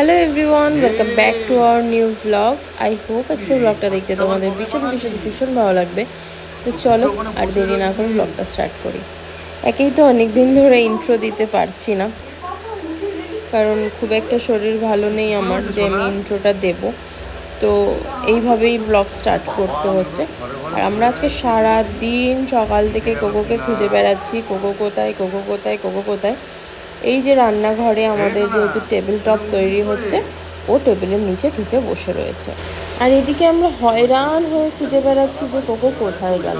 Hello everyone, welcome back to our new blog. I hope আজকে ব্লগটা দেখতে তোমাদের ভীষণ ভালো লাগবে। তো চলো আর দেরি না করে ব্লগটা স্টার্ট করি। একেই তো অনেক দিন ধরে ইন্ট্রো দিতে পারছি না, কারণ খুব একটা শরীর ভালো নেই আমার যে আমি ইন্ট্রোটা দেব। তো এইভাবেই ব্লগ স্টার্ট করতে হচ্ছে। আর আমরা আজকে সারা দিন সকাল থেকে কোকোকে খুঁজে বেড়াচ্ছি, কোকো কোথায়। এই যে রান্নাঘরে আমাদের যেহেতু টেবিল টপ তৈরি হচ্ছে, ও টেবিলের নিচে ঢুকে বসে রয়েছে। আর এদিকে আমরা হয়রান হয়ে খুঁজে বেড়াচ্ছি যে কোকো কোথায় গেল,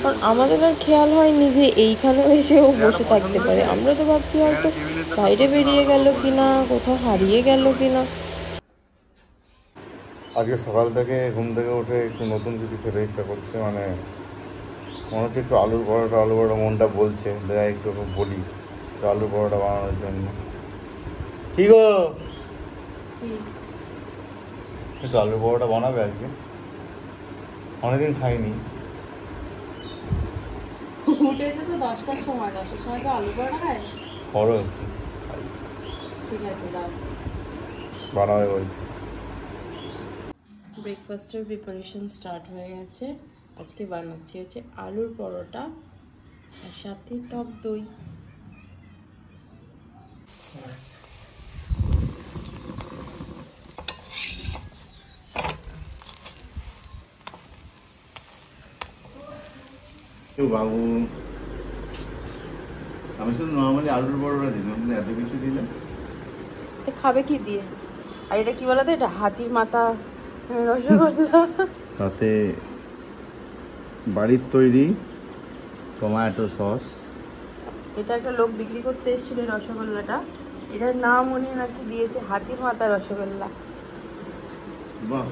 কারণ আমাদের আর খেয়াল হয়নি যে এইখানেও এসে ও বসে থাকতে পারে। আমরা তো ভাবছি হয়তো বাইরে বেরিয়ে গেল কিনা, কোথাও হারিয়ে গেল কিনা। আজকে সকাল থেকে ঘুম থেকে উঠে একটু নতুন কিছু খেতে ইচ্ছা করছে, মনে হচ্ছে একটু আলুর পরোটা মনটা বলছে, দেখা একটু বলি একটু আলুর পরোটা বানানোর জন্য। কি গো, একটু আলুর পরোটা বানাবে আজকে? অনেকদিন খাইনি। উঠেছে তো 10টার সময় তো আলু পরোটা খায়। করো একটু, ঠিক আছে, দাও, বানাবে বলছি। ব্রেকফাস্টের প্রিপারেশন স্টার্ট হয়ে গেছে। আজকে বানাচ্ছি হচ্ছে আলুর পরোটা আর সাথে টক দই। বাবু, আমি শুধু নর্মালি আলুর পরোটা দিলাম, এত কিছু দিলে খাবে কি দিয়ে? আর এটা কি বলতো, এটা হাতির মাথা রসগোল্লা, সাথে বাড়ির তৈরি টমেটো সস। এটা একটা লোক বিক্রি করতে এসেছিল রসগোল্লাটা, এটার নাম উনি নাকি দিয়েছে হাতির মাথা রসগোল্লা। বাহ,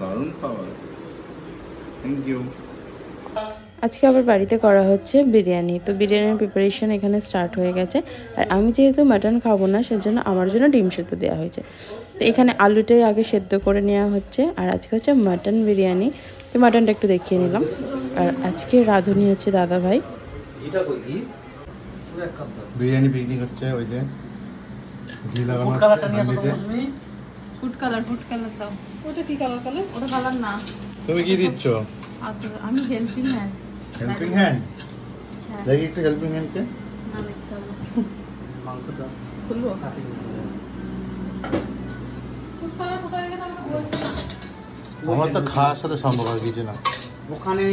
দারুণ খাবার, থ্যাংক ইউ। আজকে আবার বাড়িতে করা হচ্ছে বিরিয়ানি। তো বিরিয়ানির প্রিপারেশন এখানে স্টার্ট হয়ে গেছে। আর আমি যেহেতু মাটন খাবো না, সেজন্য আমার জন্য ডিম সেদ্ধ দেওয়া হয়েছে। তো এখানে আলুটাই আগে সেদ্ধ করে নেওয়া হচ্ছে। আর আজকে হচ্ছে মাটন বিরিয়ানি, তো মাটনটা একটু দেখিয়ে নিলাম। আর আজকে রাঁধুনি হচ্ছে দাদা ভাই। বিরিয়ানি পিকনিক হচ্ছে, ওই যে ঘি লাগানো ফুড কালার দাও। ওটা কি কালার? ওটা কালার না। তুমি কি দিচ্ছ? আচ্ছা, আমি হেল্পিং হ্যান্ড। Helping hand? দেখি একটু হেল্পিং হ্যান্ডকে। না, দেখতে হবে। মাংসটা খুলবো? ফুড কালার কোথায় গেছে আমাকে বলছি না। আমার তো খাওয়ার সাথে সম্ভব আর কিছু না। ওখানে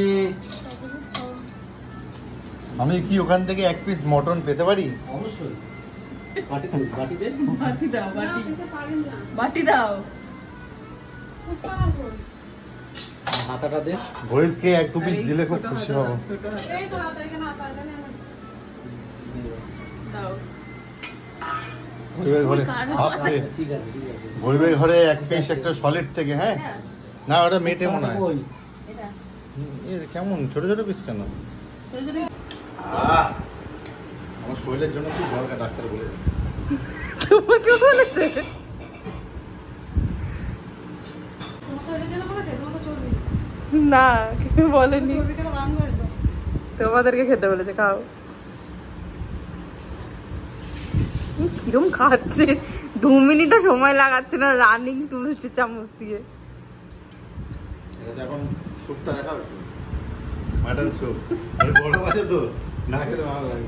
আমি কি ওখান থেকে এক পিস মটন পেতে পারি? অবশ্যই। বাটি দাও। হাতাটা দে। গরিবকে এক দু পিস দিলে খুব খুশি হব। গরিবের ঘরে আসতে, গরিবের ঘরে এক পিস একটা সলিড থেকে। হ্যাঁ না, ওটা মেটে মনে হয়। কেমন ছোট ছোট পিস কেন? আমার শরীরের জন্য কি দরকার ডাক্তার বলে? তোমাকে বলেছে? না, কিছু বলেনি। তোমাদেরকে খেতে বলেছে, খাও। কিরম খাচ্ছে, 2 মিনিটও সময় লাগাচ্ছে না, রানিং তুলছে চামচ দিয়ে। এখন স্যুপটা দেখাবে, মাটন স্যুপ। বড় আছে তো, না খেতে ভালো লাগে।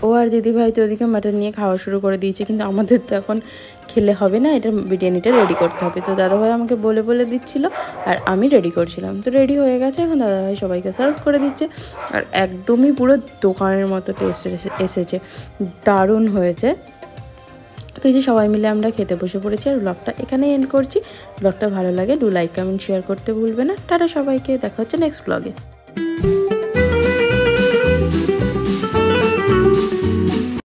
ও আর দিদিভাই তো ওদিকে মাটন নিয়ে খাওয়া শুরু করে দিয়েছে, কিন্তু আমাদের তো এখন খেলে হবে না, এটা বিরিয়ানিটা রেডি করতে হবে। তো দাদাভাই আমাকে বলে দিচ্ছিল আর আমি রেডি করছিলাম। তো রেডি হয়ে গেছে, এখন দাদাভাই সবাইকে সার্ভ করে দিচ্ছে। আর একদমই পুরো দোকানের মতো টেস্ট এসেছে, দারুণ হয়েছে। তো এই যে সবাই মিলে আমরা খেতে বসে পড়েছি। আর ব্লগটা এখানেই এন্ড করছি। ব্লগটা ভালো লাগে ডু লাইক, কমেন্ট, শেয়ার করতে ভুলবে না। টাটা সবাইকে, দেখা হচ্ছে নেক্সট ব্লগে।